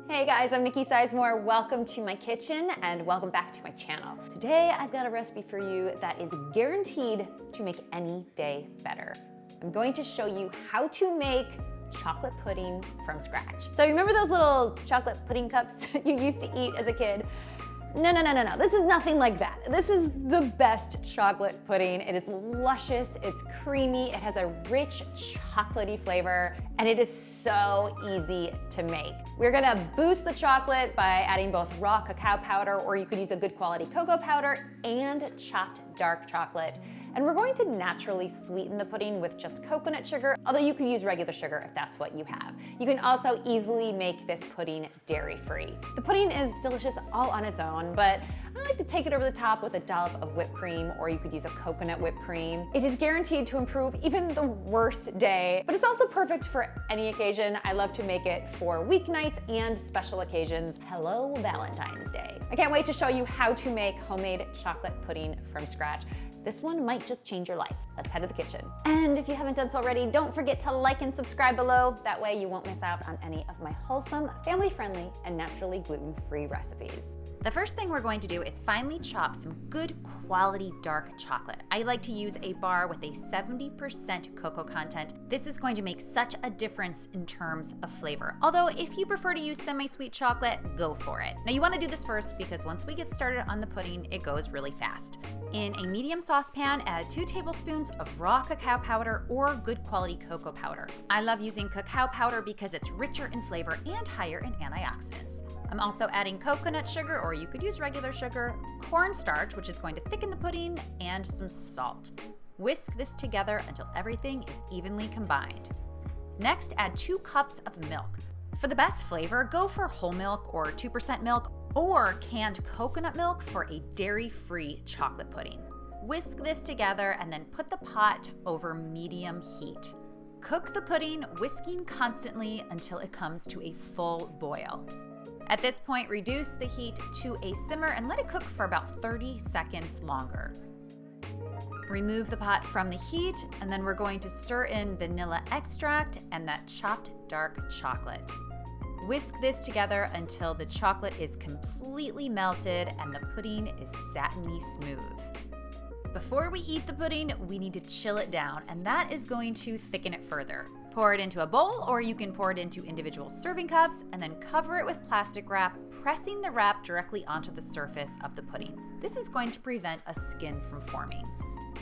Hey guys, I'm Nikki Sizemore. Welcome to my kitchen and welcome back to my channel. Today I've got a recipe for you that is guaranteed to make any day better. I'm going to show you how to make chocolate pudding from scratch. So remember those little chocolate pudding cups you used to eat as a kid? No. This is nothing like that. This is the best chocolate pudding. It is luscious, it's creamy, it has a rich chocolatey flavor, and it is so easy to make. We're gonna boost the chocolate by adding both raw cacao powder, or you could use a good quality cocoa powder, and chopped dark chocolate. And we're going to naturally sweeten the pudding with just coconut sugar, although you could use regular sugar if that's what you have. You can also easily make this pudding dairy-free. The pudding is delicious all on its own, but I like to take it over the top with a dollop of whipped cream, or you could use a coconut whipped cream. It is guaranteed to improve even the worst day, but it's also perfect for any occasion. I love to make it for weeknights and special occasions. Hello, Valentine's Day. I can't wait to show you how to make homemade chocolate pudding from scratch. This one might just change your life. Let's head to the kitchen. And if you haven't done so already, don't forget to like and subscribe below. That way you won't miss out on any of my wholesome, family-friendly, and naturally gluten-free recipes. The first thing we're going to do is finely chop some good quality dark chocolate. I like to use a bar with a 70% cocoa content. This is going to make such a difference in terms of flavor. Although if you prefer to use semi-sweet chocolate, go for it. Now you want to do this first because once we get started on the pudding, it goes really fast. In a medium saucepan, add 2 tablespoons of raw cacao powder or good quality cocoa powder. I love using cacao powder because it's richer in flavor and higher in antioxidants. I'm also adding coconut sugar, or you could use regular sugar, cornstarch, which is going to thicken the pudding, and some salt. Whisk this together until everything is evenly combined. Next, add 2 cups of milk. For the best flavor, go for whole milk or 2% milk, or canned coconut milk for a dairy-free chocolate pudding. Whisk this together and then put the pot over medium heat. Cook the pudding, whisking constantly until it comes to a full boil. At this point, reduce the heat to a simmer and let it cook for about 30 seconds longer. Remove the pot from the heat, and then we're going to stir in vanilla extract and that chopped dark chocolate. Whisk this together until the chocolate is completely melted and the pudding is satiny smooth. Before we eat the pudding, we need to chill it down, and that is going to thicken it further. Pour it into a bowl, or you can pour it into individual serving cups, and then cover it with plastic wrap, pressing the wrap directly onto the surface of the pudding. This is going to prevent a skin from forming.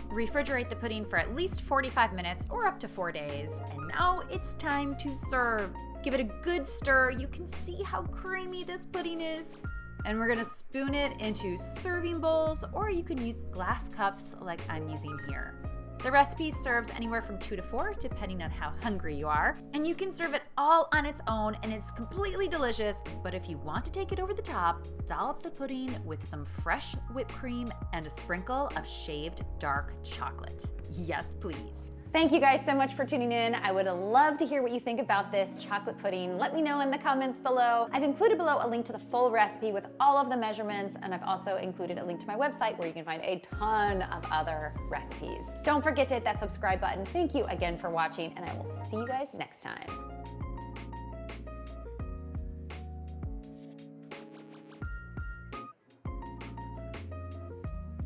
Refrigerate the pudding for at least 45 minutes or up to 4 days, and now it's time to serve. Give it a good stir. You can see how creamy this pudding is. And we're gonna spoon it into serving bowls, or you can use glass cups like I'm using here. The recipe serves anywhere from 2 to 4, depending on how hungry you are. And you can serve it all on its own, and it's completely delicious. But if you want to take it over the top, dollop the pudding with some fresh whipped cream and a sprinkle of shaved dark chocolate. Yes, please. Thank you guys so much for tuning in. I would love to hear what you think about this chocolate pudding. Let me know in the comments below. I've included below a link to the full recipe with all of the measurements, and I've also included a link to my website where you can find a ton of other recipes. Don't forget to hit that subscribe button. Thank you again for watching, and I will see you guys next time.